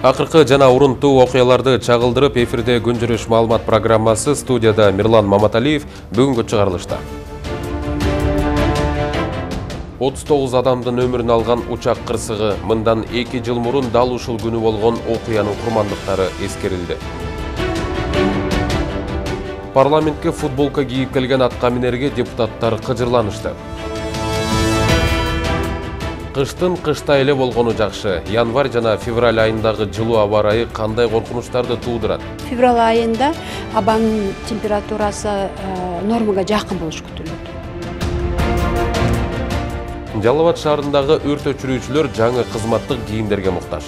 Акыркы жана урунтуу окуяларды чагылдырып эфирде күн жүрүш маалымат программасы студияда Мирлан Маматалиев бүгүнкү чыгарылышта. 39 адамдын өмүрүн алган учак кырсыгы, мындан 2 жыл мурун дал ушул күнү болгон окуянын курмандыктары эскерилди. Парламентке футболка кийип келген атка минерге депутаттар кыжырланышты. Кыштын кышта эле болгону жакшы. Январь жана февраль айындагы жылуу аба ырайы кандай коркунучтарды туудурат? Февраль айында абанын температурасы нормага жакын болуш күтүлөт. Жалал Абад шаарындагы өрт өчүрүүчүлөр жаңы кызматтык кийимдерге муктаж.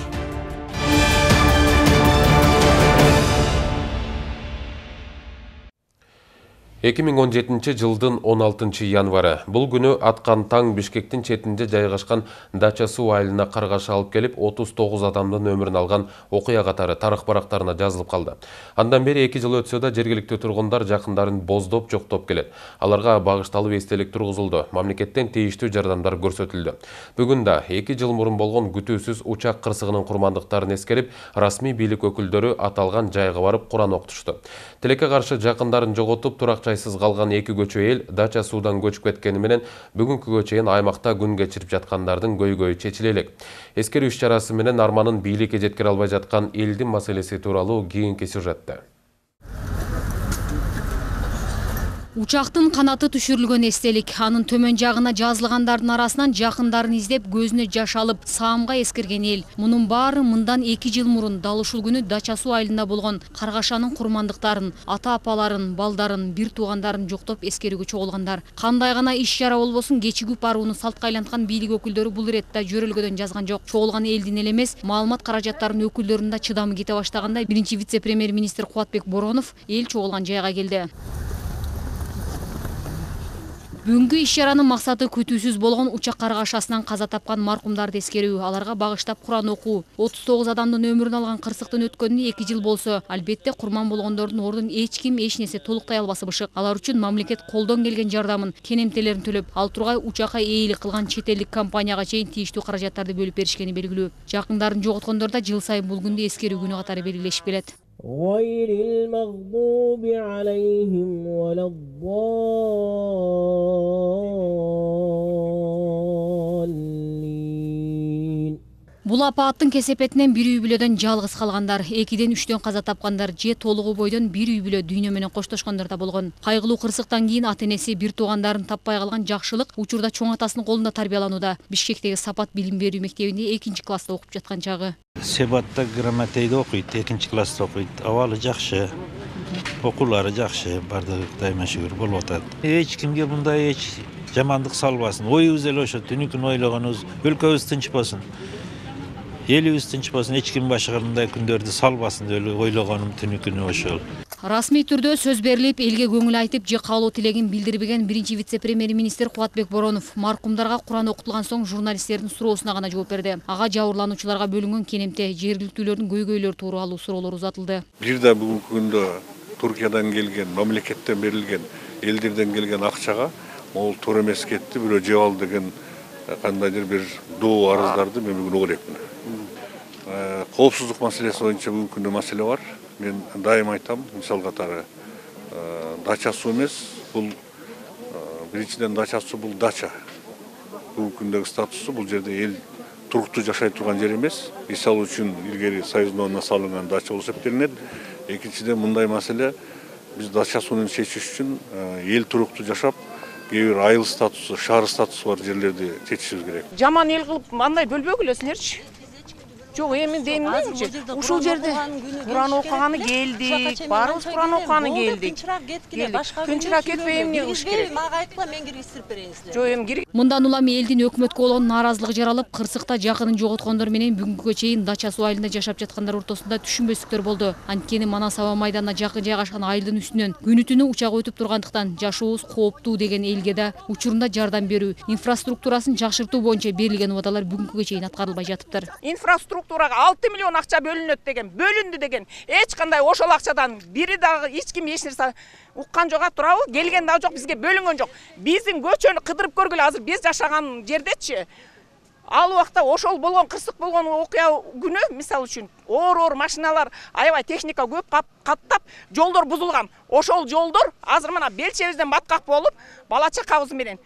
2017 жылдын 16 январы. Бул күнү аткан таң Бишкектин четинде жайгашкан Дача суу айылына каргаш алып келип, 39 адамдын өмүрүн алган окуя катары тарых барактарына жазылып калды. Андан бери 2 жыл өтсө да жергиликтүү тургундар жакындарын боздоп жоктоп келет. Аларга багышталып эстелик тургузулду. Мамлекеттен тийиштүү жардамдар көрсөтүлдү. Бүгүн да 2 жыл мурун болгон күтүүсүз учак кырсыгынын курмандыктарын эскерип, расмий бийлик өкүлдөрү аталган жайга барып Куран окутушту. Тилекке каршы жакындарын жоготуп турак жайсыз калган 2 көчө эл Дача суудан көчүп кеткени менен бүгүнкүгө чейин аймакта күн кечирип жаткандардын көйгөйү чечиле элек. Эскерүү иш-чарасы менен арманын бийликке жеткире албай жаткан элдин маселеси тууралуу кийинки сюжетте. Учактын канаты түшүрүлгөн эстелик, анын төмөн жагына жазылгандардын арасынан жакындарын издеп көзүнө жаш алып, саамга эскерген эл. Мунун баары мындан 2 жыл мурун дал ушул күнү Дача суу айылында болгон каргашанын курмандыктарын, ата-апаларын, балдарын, бир туугандарын жоктоп эскерүүгө чогулгандар. Кандай гана иш-чара болбосун, кечигип барууну салтка айланткан бийлик өкүлдөрү бул иретте жөрөлгөдөн жазган жок. Чогулган элдин эле эмес, маалымат каражаттарынын өкүлдөрүнүн да чыдамы кете баштаганда, биринчи вице-премьер-министр Кубатбек Боронов эл чогулган жайга келди. Бүгүнкү иш-чаранын максаты күтүүсүз болгон учак каргашасынан каза тапкан маркумдарды эскерүү, аларга багыштап Куран окуу. 39 адамдын өмүрүн алган кырсыктын өткөнүнө 2 жыл болсо, албетте курман болгондордун ордун эч ким эч нерсе толуктай албасы бышык. Алар үчүн мамлекет колдон келген жардамын, кенемтелерин төлөп, ал тургай учакка ээлик кылган чет элдик компанияга чейин тийиштүү каражаттарды бөлүп беришкени белгилүү. Жакындарын жоготкондор да жыл сайын бул күндү эскерүү күнү катары белгилешип келет. غير المغضوب عليهم ولا الضالين. Бул апааттын кесепетинен бир үй бүлөдөн жалгыз калгандар, 2ден 3дөн каза тапкандар же толугу бойдон бир үй бүлө дүйнө менен коштошкондор да болгон. Кайгылуу кырсыктан кийин ата-энеси бир туугандарын таппай калган Жакшылык учурда чоң атасынын колунда тарбияланууда. Бишкектеги Сапат билим берүү мектебинде 2-класста окуп жаткан чагы. Себатта грамотейде окуйт, 2-класста окуйт. Абалы жакшы, окуулары жакшы, бардыгы шүгүр болуп атат. Эч кимге мындай эч жамандык салбасын. Оюбуз эле ошо, түнүкүн ойлогонубуз, өлкөбүз тынч болсун. Элибиз тынч болсун, эч ким башка мындай күндөрдү салбасын деп ойлогонум түнүкүнү ошол. Расмий түрдө сөз берилип, элге көңүл айтып, же каалоо тилегин билдирбеген биринчи вице-премьер-министр Кубатбек Боронов маркумдарга Куран окутулган соң журналисттердин суроосуна гана жооп берди. Ага жабырлануучуларга бөлүнгөн кенемте, жергиликтүүлөрдүн көйгөйлөрү тууралуу суроолор узатылды. Бир да бүгүнкү күндө Туркиядан келген, мамлекеттен берилген, элдерден келген акчага ол туура эмес кетти, бирөө жеп ал деген кандайдыр бир доо арыздарды мен бүгүн угуп элекмин. Коопсуздук маселеси боюнча бүгүнкү күндө маселе бар. Мен дайым айтам, мисал катары Дача суу эмес, бул биринчиден Дача суу бул дача. Бүгүнкү күндөгү статусу бул жерде эл туруктуу жашай турган жер эмес. Мисал үчүн илгери Союзновна салынган дача болуп эсептелинет. Экинчиден мындай маселе, биз Дача суунун чечиш үчүн эл туруктуу жашап, кээ бир айыл статусу, шаар статусу бар жерлерди чечишибиз керек. Жаман эл кылып андай бөлбөгүлөсүңөрчү. Жок, эми дейм элечи. Ушул жерде Куран окуганы келдик, баарыбыз Куран окуганы келдик. Күнчүрак кетпей эмне кылыш керек? Мага айткыла, мен киргизип берейиниз деп. Жок, эми кир. Мындан улам элдин өкмөткө болгон нааразылыгы жаралып, кырсыкта жакынын жоготкондор менен бүгүнкүгө чейин Дача суу айылында жашап жаткандар ортосунда түшүнбөстүктөр болду. Анткени Манас аба майданына жакын жайгашкан айылдын үстүнөн күнү түнү учак өтүп тургандыктан жашообуз кооптуу деген элге да учурунда жардам берүү, инфраструктурасын жакшыртуу боюнча берилген убадалар бүгүнкүгө чейин аткарылбай жатыптыр. Инфраструктурага 6 миллион акча бөлүнөт деген, бөлүндү деген. Эч кандай ошол акчадан бири дагы эч ким эч нерсе уккан жок, турабы? Келген дагы жок, бизге бөлүнгөн жок. Биздин көчөнү кыдырып көргүлө, азыр биз жашаган жердечи Ал уақытта ошол болгон кырсык болгон окуя күнү мисалы үчүн оор машиналар, аябай техника көп каттап, жолдор бузулган. Ошол жолдор азыр мына белчебизден баткак болуп, бала чакабыз менен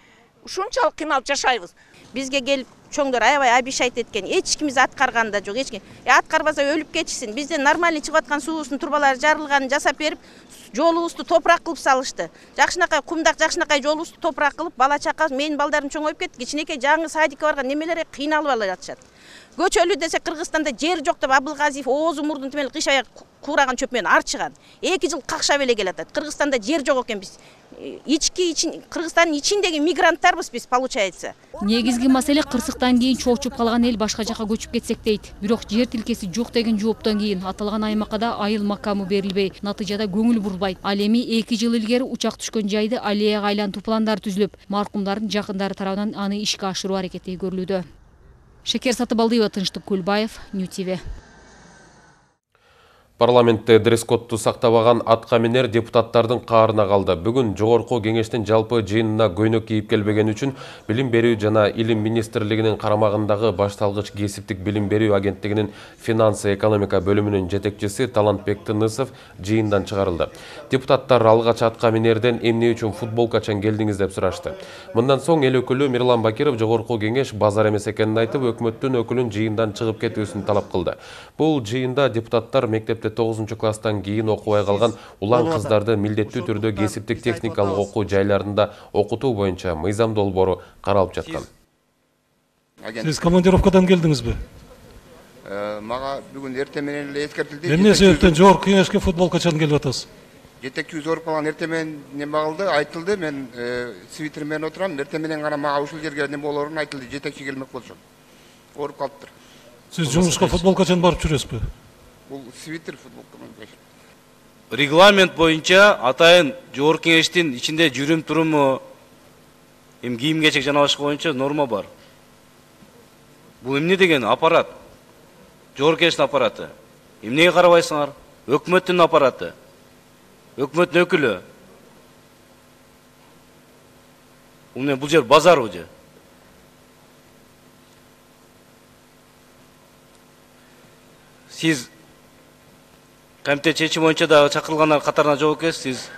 ушунчалык кыйналып жашайбыз. Бизге келип чоңдор аябай обещать эткен, эч кимиз аткарганда жок, эч ким. Аткарбаса өлүп кетишсин. Бизден нормальный чыгып аткан суубуздун турбалары жарылганын жасап берип, жолубузду топурак кылып салышты. Жакшынакай кумдак, жакшынакай жолубузду топурак кылып, бала чака, менин балдарым чоңоюп кетти. Кичинекей жаңы садикке барган немелер кыйналып ала жатышат. Көчөлүү десе Кыргызстанда жер жок деп Абылгазиев оозу мурдун тимел кыш аяк кураган чөп менен арчыган. 2 жыл какшап эле келатат. Кыргызстанда жер жок экен биз. Кыргызстандын ичиндеги мигранттарбыз биз, получается. Негизги маселе кырсыктан кийин чоочуп калган эл башка жака көчүп кетсек дейт. Бирок жер тилкеси жок деген жооптон кийин аталган аймакка да айыл макамы берилбей, натыйжада көңүл бурбайт. Ал эми 2 жыл илгери учак түшкөн жайды аллеяга айлантуу пландар түзүлүп, маркумдардын жакындары тарабынан аны ишке ашыруу аракети көрүлүүдө. Шекер Сатыбалдиева, Тынчтык Кулбаев, Нью ТВ. Парламентте дресс-кодду сактабаган аткаминер депутаттардын каарына калды. Бүгүн жогорку кеңештин жалпы жыйынына көйнөк кийип келбеген үчүн Билим берүү жана Илим министрлигинин карамагындагы башталгыч кесиптик билим берүү агенттигинин финансы экономика бөлүмүнүн жетекчиси Талантбек Тынысов жыйындан чыгарылды. Депутаттар алгач аткаминерден эмне үчүн футболкачан келдиңиз деп сурашты. Мындан соң эл өкүлү Мирлан Бакиров жогорку кеңеш базар эмес экенин айтып, өкмөттүн өкүлүн жыйындан чыгып кетүүсүн талап кылды. Бул жыйында депутаттар мектепте 9 класстан кийин окубай калган улан кыздарды милдеттүү түрдө кесиптик техникалык окуу жайларында окутуу боюнча мыйзам долбоору каралып жаткан. Сиз командировкадан келдиңизби? Мага бүгүн эртең менен эле эскертилди. Эмне себептен жогорку кеңешке футболкачан келип атасыз? Жетекчибиз ооруп калган, эртең менен неме кылды, айтылды. Мен свитер менен отурам. Эртең менен гана мага ушул жерге неме болоорун айтылды. Жетекчи келмек болчу. Ооруп калыптыр. Сиз жумушка футболкачан барып жүрөсүзбү? Бул свитер футболка менен. Регламент боюнча атайын жогорку кеңештин ичинде жүрүм туруму, кийим кечек жана башка боюнча норма бар. Бул эмне деген аппарат? Жогорку кеңештин аппараты. Эмнеге карабайсыңар? Өкмөттүн аппараты. Өкмөттүн өкүлү. Бул жер базар уже. Сиз комитет чечими боюнча да чакырылгандар катарына жок экенсиз, сиз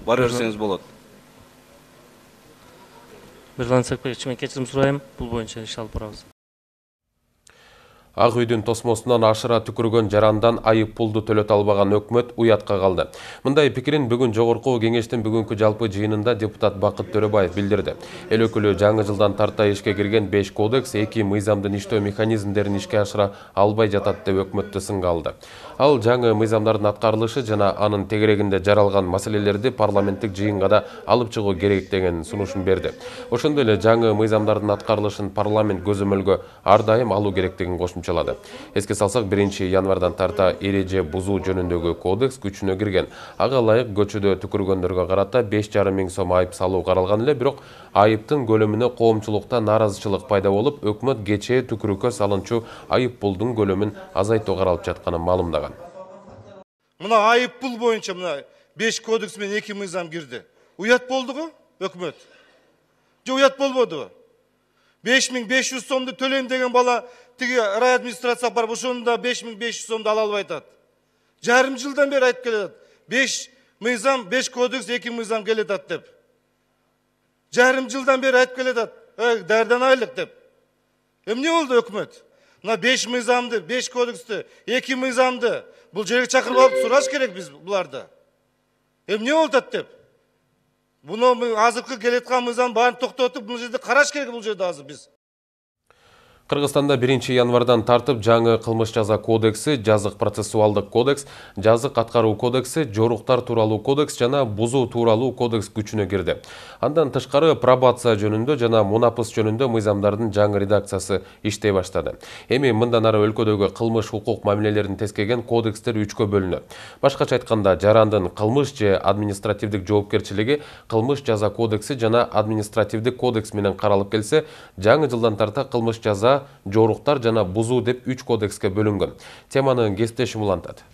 бара берсеңиз болот. Мирлан Сакбекович, мен кечирим сурайм, бул боюнча иш алып барабыз. Ак үйдүн тосмосунан ашыра түкүргөн жарандан айып пулду төлөтө албаган өкмөт уятка калды. Мындай пикирин бүгүн жогорку кеңештин бүгүнкү жалпы жыйынында депутат Бакыт Төрөбаев билдирди. Эл өкүлү жаңы жылдан тарта ишке кирген 5 кодекс 2 мыйзамдын иштөө механизмдерин ишке ашыра албай жатат деп өкмөттү сынга алды. Ал жаңы мыйзамдардын аткарылышы жана анын тегерегинде жаралган маселелерди парламенттик жыйынга да алып чыгуу керек деген сунушун берди. Ошондой эле жаңы мыйзамдардын аткарылышын парламент көзөмөлгө ар дайым алуу керектигин кошумчалады. Эске салсак, 1 январдан тарта эреже бузуу жөнүндөгү кодекс күчүнө кирген. Ага ылайык көчөдө түкүргөндөргө карата 5,5 миң сом айып салуу каралган эле, бирок айыптын көлөмүнө коомчулукта нааразычылык пайда болуп, өкмөт кечээ түкүрүккө салынчу айып пулдун көлөмүн азайтуу каралып жатканын маалымдаган. Мына айып пул боюнча мына 5 кодекс менен 2 мыйзам кирди. Уят болду го өкмөт? Же уят болбоду? 5500 сомду төлөйм деген бала тиги рай администрацияга барып ошондо 5500 сомду ала албай атат. Жарым жылдан бери айтып келет. 5 мыйзам, 5 кодекс, 2 мыйзам келет ат деп. Жарым жылдан бери айтып келет. Дарданайлык деп. Эмне болду өкмөт? Мына 5 мыйзамды, 5 кодексти, 2 мыйзамды бул жерге чакырып алып сураш керек биз буларды. Эмне болду деп. Буну азыркы келеткан мыйзам баарын токтотуп, бул жерде караш керек бул жерде азыр биз. Кыргызстанда 1 январдан тартып жаңы кылмыш жаза кодекси, жазык процессуалдык кодекс, жазык аткаруу кодекси, жоруктар тууралуу кодекс жана бузуу тууралуу кодекс күчүнө кирди. Андан тышкары пробация жөнүндө жана мунапыс жөнүндө мыйзамдардын жаңы редакциясы иштей баштады. Эми мындан ары өлкөдөгү кылмыш укук мамилелерин тескеген кодекстер 3кө бөлүнөт. Башкача айтканда, жарандын кылмыш же административдик жоопкерчилиги кылмыш жаза кодекси жана административдик кодекс менен каралып келсе, жаңы жылдан тарта кылмыш жаза, жоруктар жана бузуу деп 3 кодекске бөлүнгөн. Теманы кесиптешим улантат.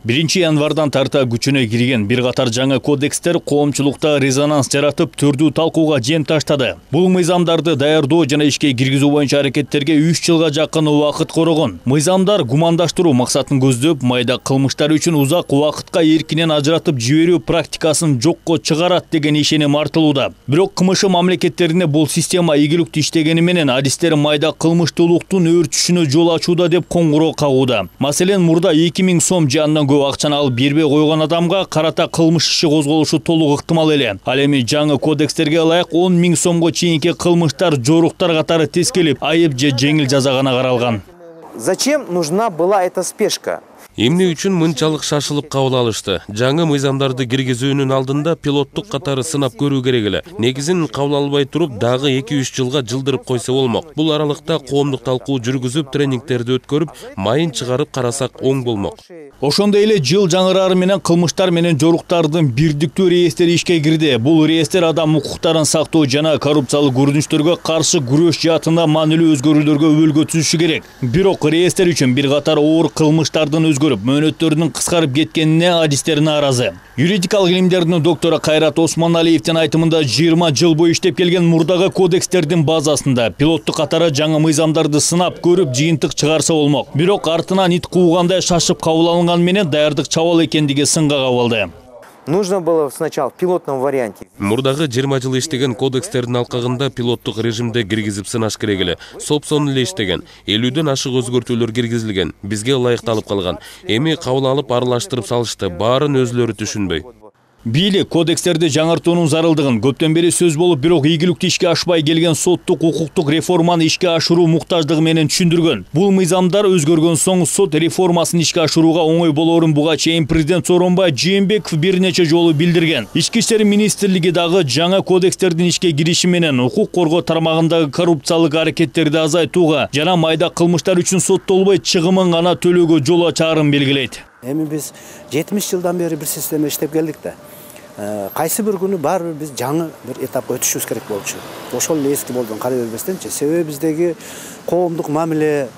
1 январдан тарта күчүнө кирген бир катар жаңы кодекстер коомчулукта резонанс жаратып түрдүү талкууга жем таштады. Бул мыйзамдарды даярдоо жана ишке киргизүү боюнча аракеттерге 3 жылга жакын убакыт корогон. Мыйзамдар гумандаштыруу максатын көздөп, майда кылмыштар үчүн узак убакытка эркинен ажыратып жиберүү практикасын жокко чыгарат деген ишеним артылууда. Бирок КМШ мамлекеттерине бул система ийгиликтүү иштегени менен адистер майда кылмыштуулуктун өрчүшүнө жол ачууда деп коңгуроо кагууда. Маселен, мурда 2000 сом же андан көп акчаны алып бербей койгон адамга карата кылмыш иши козголушу толук ыктымал эле. Ал эми жаңы кодекстерге ылайык 10 000 сомго чейинки кылмыштар жоруктар катары тескелип, айып же жеңил жаза гана каралган. Зачем нужна была эта спешка? Эмне үчүн мынчалык шашылып кабыл алышты? Жаңы мыйзамдарды киргизүүнүн алдында пилоттук катары сынап көрүү керек эле. Негизин кабыл албай туруп, дагы 2-3 жылга жылдырып койсо болмок. Бул аралыкта коомдук талкуу жүргүзүп, тренингтерди өткөрүп, майын чыгарып карасак оң болмок. Ошондой эле жыл жаңырары менен кылмыштар менен жоруктардын бирдиктүү реестри ишке кирди. Бул реестр адам укуктарын сактоо жана коррупциялык көрүнүштөргө каршы күрөш жаатында маанилүү өзгөрүүлөргө өбөлгө түзүшү керек. Бирок реестр үчүн бир катар оор кылмыштардын өзгөрүп, мөөнөттөрүнүн кыскарып кеткенине адистер нааразы. Юридикалык илимдердин доктору Кайрат Осмоналиевдин айтымында 20 жыл бою иштеп келген мурдагы кодекстердин базасында пилоттук катары жаңы мыйзамдарды сынап көрүп жыйынтык чыгарса болмок. Бирок артынан ит куугандай шашып кабыл алынган менен даярдык чабал экендиги сынга кабылды. Нужно было сначала в пилотном варианте. Мурдагы 20 жыл иштеген кодекстердин алкагында пилоттук режимде киргизип сынаш керек эле. Сопсон эле иштеген. 50ден ашык өзгөртүүлөр киргизилген. Бизге ылайыкталып калган. Эми кабыл алып аралаштырып салышты. Баарын өзлөрү түшүнбөй. Бийлик кодекстерди жаңыртуунун зарылдыгын көптөн бери сөз болуп, бирок ийгиликтүү ишке ашпай келген соттук укуктук реформаны ишке ашыруу муктаждыгы менен түшүндүргөн. Бул мыйзамдар өзгөргөн соң сот реформасын ишке ашырууга оңой болоорун буга чейин президент Сооронбай Жээнбеков бир нече жолу билдирген. Ички иштер министрлиги дагы жаңа кодекстердин ишке кириши менен укук коргоо тармагындагы коррупциялык аракеттерди азайтууга жана майда кылмыштар үчүн соттолбой чыгымын гана төлөөгө жол ачаарын белгилейт. Эми биз 70 жылдан бери бир система иштеп келдик да. Кайсы бир күнү баары биз жаңы бир этапка өтүшүбүз керек болчу. Ошол эле эски болдон карай бербестенчи. Себеби биздеги коомдук мамиле,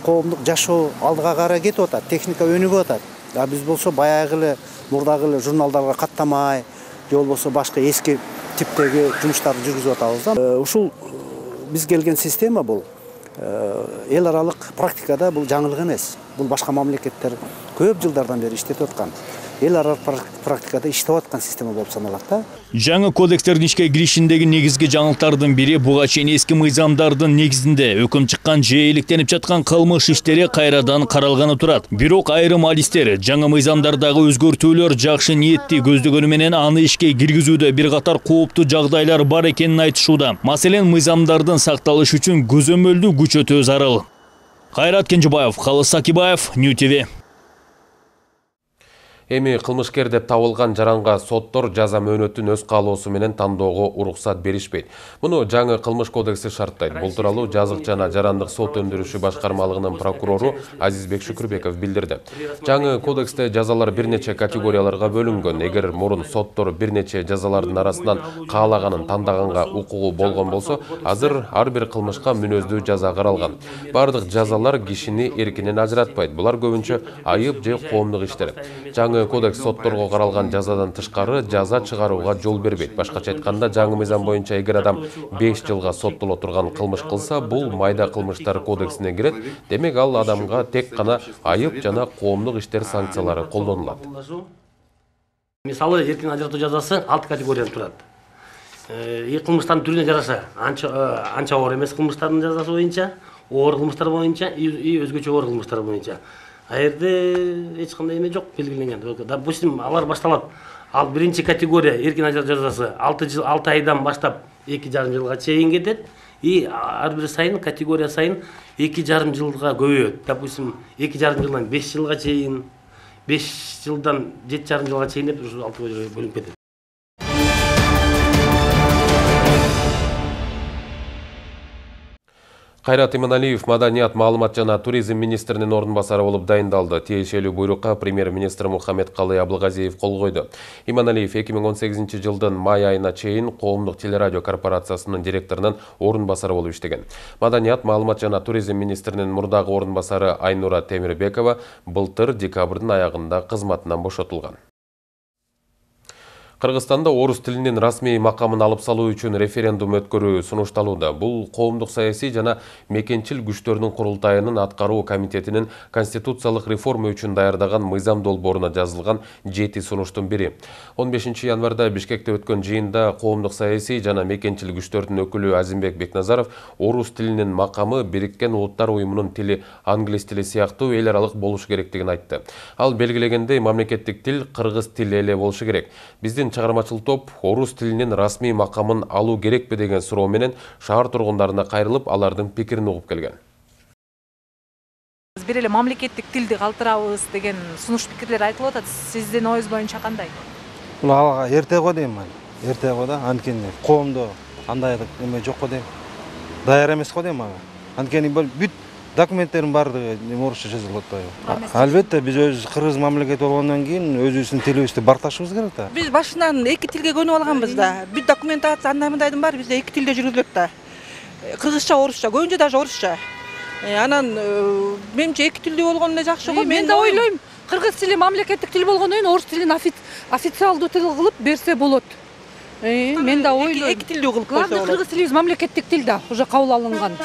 коомдук жашоо алдыга карай кетип атат, техника өнүгүп атат. А биз болсо баягы эле мурдагы эле журналдарга каттамай, же болбосо башка эски типтеги жумуштарды жүргүзүп атабыз да. Ушул биз келген система бул эл аралык практикада бул жаңылык эмес. Бул башка мамлекеттер көп жылдардан бери иштетип аткан. Эл аралык практикада иштеп аткан система болуп саналат да. Жаңы кодекстердин ишке киришиндеги негизги жаңылыктардын бири буга чейин эски мыйзамдардын негизинде өкүм чыккан же иликтенип жаткан кылмыш иштери кайрадан каралганы турат. Бирок айрым адистер жаңы мыйзамдардагы өзгөртүүлөр жакшы ниетти көздөгөнү менен аны ишке киргизүүдө бир катар кооптуу жагдайлар бар экенин айтышууда. Маселен, мыйзамдардын сакталышы үчүн көзөмөлдүү күч өтөө зарыл. Кайрат Кенжебаев, Калыс Сакибаев, Нью ТВ. Эми кылмышкер деп табылган жаранга соттор жаза мөөнөтүн өз каалоосу менен тандоого уруксат беришпейт. Муну жаңы кылмыш кодекси шарттайт. Бул тууралуу жазык жана жарандык сот өндүрүшү башкармалыгынын прокурору Азизбек Шүкүрбеков билдирди. Жаңы кодексте жазалар бир нече категорияларга бөлүнгөн. Эгер мурун соттор бир нече жазалардын арасынан каалаганын тандаганга укугу болгон болсо, азыр ар бир кылмышка мүнөздүү жаза каралган. Бардык жазалар кишини эркинен ажыратпайт. Булар көбүнчө айып же коомдук иштер. Жаңы кодекс сотторго каралган жазадан тышкары жаза чыгарууга жол бербейт. Башкача айтканда, жаңы мыйзам боюнча эгер адам 5 жылга соттоло турган кылмыш кылса, бул майда кылмыштар кодексине кирет. Демек ал адамга тек гана айып жана коомдук иштер санкциялары колдонулат. Мисалы, эркин ажыратуу жазасы 6 категориядан турат. Кылмыштардын түрүнө жараша анча оор эмес кылмыштардын жазасы боюнча, оор кылмыштар боюнча и өзгөчө оор кылмыштар боюнча. Аерде эч кандай эме жок белгиленген. Допустим, алар башталат. Ал биринчи категория эркин ажыратуу жазасы 6 айдан баштап 2,5 жылга чейин кетет. И ар бир сайын категория сайын 2,5 жылга көбөйөт. Допустим, 2,5 жылдан 5 жылга чейин, 5 жылдан 7,5 жылга чейин деп 6 категорияга бөлүнүп кетет. Кайрат Иманалиев маданият, маалымат жана туризм министринин ордун басары болуп дайындалды. Тиешелүү буйрукка премьер-министр Мухаммед Калый Абылгазиев кол койду. Иманалиев 2018 жылдын май айына чейин коомдук телерадио корпорациясынын директорунун ордун басары болуп иштеген. Маданият, маалымат жана туризм министринин мурдагы ордун басары Айнура Темирбекова былтыр декабрдын аягында кызматынан бошотулган. Кыргызстанда орус тилинин расмий макамын алып салуу үчүн референдум өткөрүү сунушталууда. Бул коомдук саясий жана мекенчил күчтөрдүн курултайынын аткаруу комитетинин конституциялык реформа үчүн даярдаган мыйзам долбооруна жазылган 7 сунуштун бири. 15 январда Бишкекте өткөн жыйында коомдук саясий жана мекенчил күчтөрдүн өкүлү Азимбек Бекназаров орус тилинин макамы Бириккен Улуттар уюмунун тили англис тили сыяктуу эл аралык болушу керектигин айтты. Ал белгилегендей, мамлекеттик тил кыргыз тили эле болушу керек. Биздин чыгармачыл топ орус тилинин расмий макамын алуу керекпи деген суроо менен шаар тургундарына кайрылып, алардын пикирин угуп келген. Бир эле мамлекеттик тилди калтырабыз деген сунуш пикирлер айтылып атат. Сиздин оюңуз боюнча кандай? Бул ага эрте го дейм мен. Эрте го да, анткени коомдо андай эме жок го дейм. Даяр эмес го дейм ага. Анткени бүт документтердин баардыгы орусча жазылып атпайбы? Албетте, биз өз кыргыз мамлекети болгондон кийин өзүбүздүн тилибизди барташыбыз керек да. Биз башынан эки тилге көнүп алганбыз да. Бүт документация андай мындайдын баары бизде эки тилде жүргүзүлөт да. Кыргызча, орусча, көбүнчө даже орусча. Анан менимче эки тилде болгону эле жакшы го. Мен да ойлойм, кыргыз тили мамлекеттик тил болгондон кийин орус тилин официалдуу тил кылып берсе болот. Мен да ойлойм. Эки тилдүү кылып койсо болот. Кыргыз тилибиз мамлекеттик тил да, уже кабыл алынган.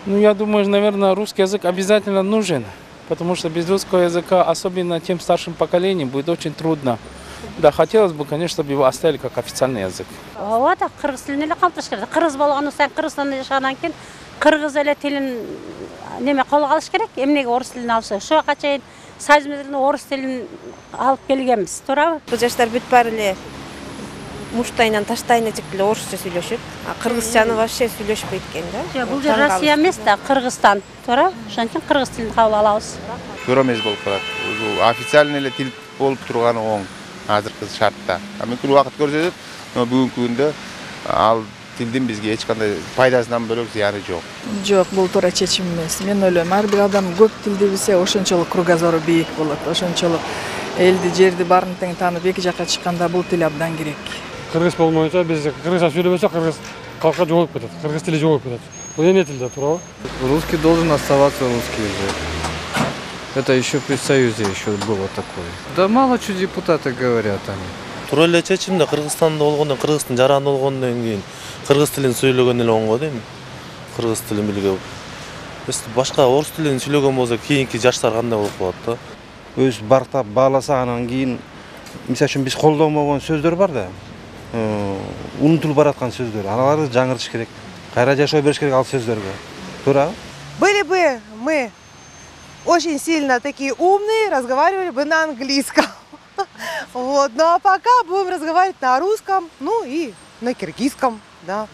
Ну, я думаю, наверное, русский язык обязательно нужен, потому что без русского языка, особенно тем старшим поколениям, будет очень трудно. Да, хотелось бы, конечно, чтобы его оставили как официальный язык. Ооба да, кыргыз тилин эле калтырыш керек. Кыргыз болгондон сайын Кыргызстанда жашагандан кийин кыргыз эле тилин неме колго алыш керек. Эмнеге орус тилин алса, ушуга чейин Союз мезгилинде орус тилин алып келгенбиз, туурабы? Бул жаштар бүт баары эле муштайынан таштайына чек эле орусча сүйлөшөт. Кыргызчаны вообще сүйлөшпөйт экен да. Жок, бул жер Россия эмес да, Кыргызстан, туурабы? Ошон үчүн кыргыз тилин кабыл алабыз. Көрөмөз болуп калат. Бул официальный эле тил болуп турганы оң азыркы шартта. Мүмкүн убакыт көрсөтөт, но бүгүнкү күндө ал тилдин бизге эч кандай пайдасынан бөлөк зыяны жок. Жок, бул туура чечим эмес. Мен ойлойм, ар бир адам көп тилди билсе, ошончолук кругозору бийик болот. Ошончолук элди, жерди баарын тең таанып эки жакка чыкканда бул тил абдан керек. Кыргыз болмойнча биз кыргызча сүйлөбөсө кыргыз калкка жоголуп кетет. Кыргыз тили жоголуп кетет. Бул эмне тилде, туурабы? Русский должен оставаться русский язык. Это еще при Союзе еще было такое. Да мало что депутаты говорят они. Туура эле чечимде Кыргызстанда болгондон, Кыргыздын жараны болгондон кийин кыргыз тилин сүйлөгөн эле оң го дейм. Кыргыз тилин билген. Башка орус тилин сүйлөгөн болсо кийинки жаштар кандай болуп калат да? Өз бартап бааласа анан кийин мисалы үчүн биз колдонбогон сөздөр бар да. Унутулуп бараткан сөздөр. Аларды жаңыртыш керек. Кайра жашоо бериш керек ал сөздөргө. Туурабы? Были бы мы очень сильно такие умные, разговаривали бы на английском. Вот. Ну а пока будем разговаривать на русском, ну и на киргизском, да.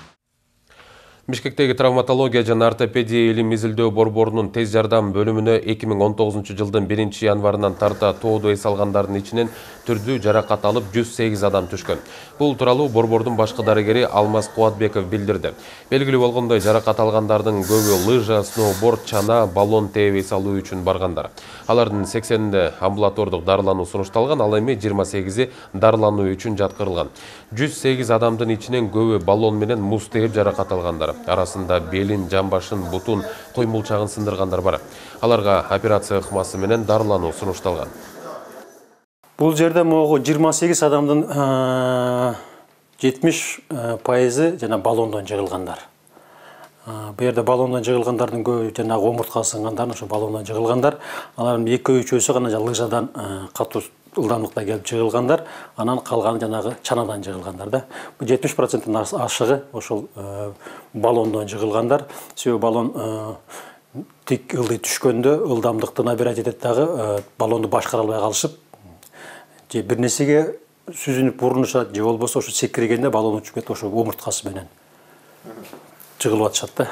Бишкектеги травматология жана ортопедия илим изилдөө борборунун тез жардам бөлүмүнө 2019 жылдын 1 январынан тарта тоодо эс алгандардын ичинен түрдүү жаракат алып 108 адам түшкөн. Бул тууралуу борбордун башкы дарыгери Алмаз Кубатбеков билдирди. Белгилүү болгондой, жаракат алгандардын көбү лыжа, сноуборд, чана, баллон тээп эс алуу үчүн баргандар. Алардын 80-де амбулатордук дарылануу сунушталган, ал эми 28и дарылануу үчүн жаткырылган. 108 адамдын ичинен көбү баллон менен муз тээп жаракат алгандар. Арасында белин, жамбашын, бутун, коймулчагын сындыргандар бар. Аларга операция ыкмасы менен дарылануу сунушталган. Бул жерде могу 28 адамдын 70% жана баллондон жыгылгандар. Бу жерде баллондон жыгылгандардын көбү жана омурткасы сынгандар, ошо баллондон жыгылгандар. Алардын 2-3-өсү гана лыжадан катуу ылдамдыкта келип жыгылгандар, анан калганы жанагы чанадан жыгылгандар да. Бу 70%-тын ашыгы ошол баллондон жыгылгандар. Себеби баллон тик ылдый түшкөндө ылдамдыкты набирать этет дагы, баллонду башкара албай калышып, же бир нерсеге сүзүнүп урунушат, же болбосо ошо секиргенде баллон учуп кетип ошо омурткасы менен жыгылып атышат да.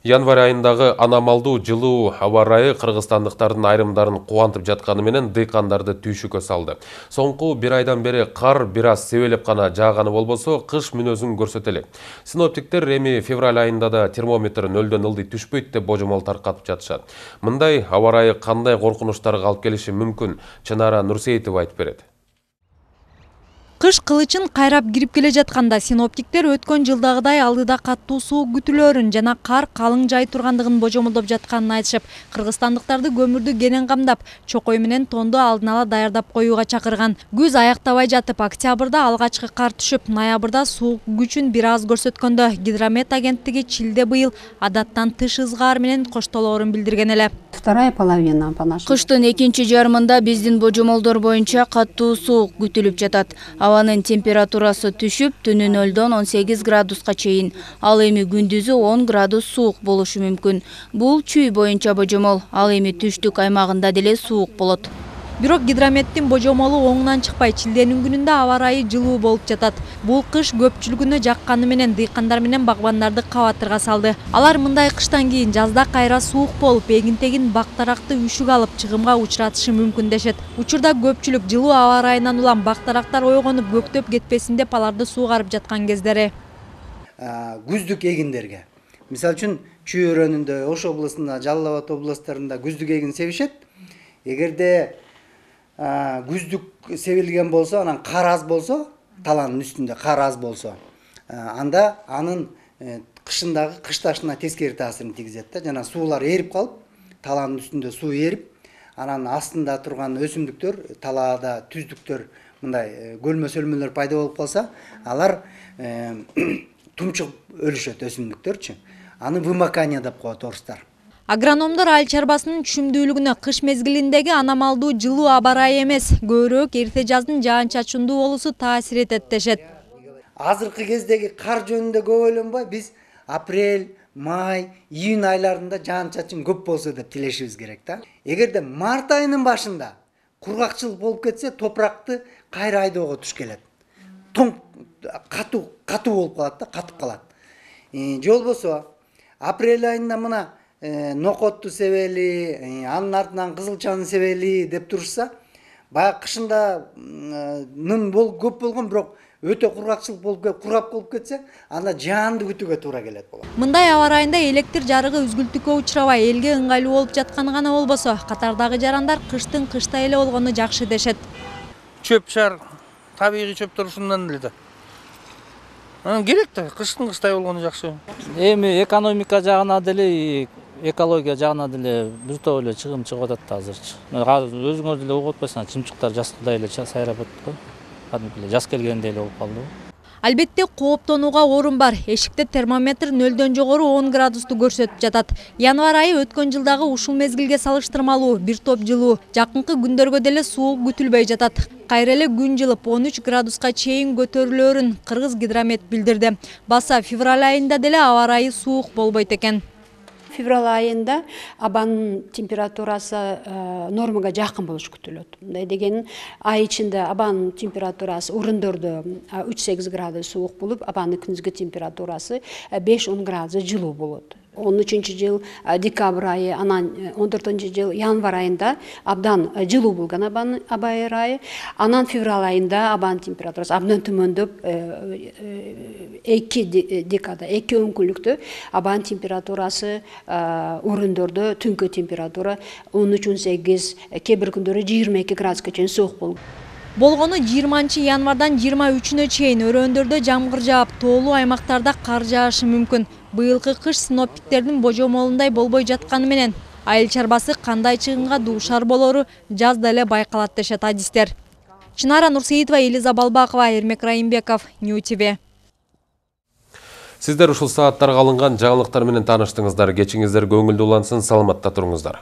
Январь айындагы аномалдуу жылуу аба ырайы кыргызстандыктардын айрымдарын кубантып жатканы менен дыйкандарды түйшүккө салды. Соңку бир айдан бери кар бир аз себелеп гана жааганы болбосо, кыш мүнөзүн көрсөтө элек. Синоптиктер эми февраль айында да термометр 0-дөн ылдый түшпөйт деп божомол таркатып жатышат. Мындай аба ырайы кандай коркунучтарга алып келиши мүмкүн? Чынара Нурсеитова айтып берет. Кыш кылычын кайрап кирип келе жатканда синоптиктер өткөн жылдагыдай алдыда каттуу суук күтүлөрүн жана кар калың жай тургандыгын божомолдоп жатканын айтышып, кыргызстандыктарды көмүрдү кенен камдап, чокой менен тонду алдын ала даярдап коюуга чакырган. Күз аяктабай жатып, октябрда алгачкы кар түшүп, ноябрда суук күчүн бир аз көрсөткөндө Гидромет агенттиги чилде быйыл адаттан тыш ызгаар менен коштолоорун билдирген эле. Вторая половина по нашему. Кыштын экинчи жарымында биздин божомолдор боюнча каттуу суук күтүлүп жатат. Абанын температурасы түшүп, түнү 0-дон 18 градуска чейин. Ал эми күндүзү 10 градус суук болушу мүмкүн. Бул чүй боюнча божомол. Ал эми түштүк аймагында деле суук болот. Бирок Гидрометтин божомолу оңунан чыкпай, чилденин күнүндө аба ырайы жылуу болуп жатат. Бул кыш көпчүлүгүнө жакканы менен дыйкандар менен багбандарды кабатырга салды. Алар мындай кыштан кийин жазда кайра суук болуп, эгин-тегин бактаракты үшүк алып чыгымга учуратышы мүмкүн дешет. Учурда көпчүлүк жылуу аба ырайынан улам бактарактар ойгонуп көктөп кетпесин деп аларды суугарып жаткан кездери. Күздүк эгиндерге. Мисалы үчүн Чүй өрөөнүндө, Ош областында, Жалал Абад областтарында күздүк эгин себишет. Эгерде күздүк себилген болсо, анан кар аз болсо, талаанын үстүндө кар аз болсо, анда анын кышындагы кыш ташына тескери таасирин тийгизет да. Жана суулар эрип калып, талаанын үстүндө суу эрип, анан астында турган өсүмдүктөр, талаада түздүктөр, мындай көлмө-сөлмөлөр пайда болуп калса, алар тумчугуп өлүшөт өсүмдүктөрчү. Аны вымакание деп коет орустар. Агрономдор айыл чарбасынын түшүмдүүлүгүнө кыш мезгилиндеги аномалдуу жылуу аба ырайы эмес, көбүрөөк эрте жаздын жаан-чачындуу болуусу таасир этет дешет. Азыркы кездеги кар жөнүндө көп ойлонбой, биз апрель, май, июнь айларында жаан-чачын көп болсо деп тилешибиз керек да. Эгерде март айынын башында кургакчылык болуп кетсе, топуракты кайра айдоого туш келет. Тоң катуу болуп калат да, катып калат. Же болбосо апрель айында мына нокотту себели, анын артынан кызылчаны себели деп турушса, баягы кышында нын көп болгон, бирок өтө кургакчылык болуп курап болуп кетсе, анда жаанды күтүүгө туура келет болот. Мындай аба ырайында электр жарыгы үзгүлтүккө учурабай, элге ыңгайлуу болуп жатканы гана болбосо, катардагы жарандар кыштын кыштай эле болгону жакшы дешет. Чөп шаар, табигый чөптөр ушундан эле да. Керек да, кыштын кыштай болгону жакшы. Эми экономика жагына деле, экология жагына деле бир топ эле чыгым чыгып атат азырчы. Өзүңөр деле угуп атпайсыңар, чымчыктар жазкыдай эле сайрап атат го. Кадимки жаз келгендей эле болуп калды. Албетте кооптонууга орун бар. Эшикте термометр 0-дөн жогору 10 градусту көрсөтүп жатат. Январь айы өткөн жылдагы ушул мезгилге салыштырмалуу бир топ жылуу. Жакынкы күндөргө деле суук күтүлбөй жатат. Кайра эле күн жылып 13 градуска чейин көтөрүлөрүн Кыргыз Гидромет билдирди. Баса февраль айында деле аба ырайы суук болбойт экен. Февраль айында абанын температурасы нормага жакын болуш күтүлөт. Мындай деген ай ичинде абанын температурасы урындордо 3-8 градус суук болуп, абанын күндүзгү температурасы 5-10 градус жылуу болот. 13 жыл декабрь айы, анан 14 жыл январь айында абдан жылуу болгон аба ырайы, анан февраль айында абанын температурасы абдан төмөндөп 2 декада, 2 өңкүлүктө абанын температурасы орындордо түнкү температура 13-18, кээ бир күндөрү 22 градуска чейин суук болот. Болгону 20 январдан 23-нө чейин өрөөндөрдө жамгыр жаап, тоолуу аймактарда кар жаашы мүмкүн. Быйылкы кыш синоптиктердин божомолундай болбой жатканы менен айыл чарбасы кандай чыгымга дуушар болору жазда эле байкалат дешет адистер. Чынара Нурсеитова, Элиза Балбакова, Эрмек Райымбеков, Нью ТВ. Сиздер ушул сааттарга алынган жаңылыктар менен тааныштыңыздар. Кечиңиздер көңүлдүү улансын, саламатта туруңуздар.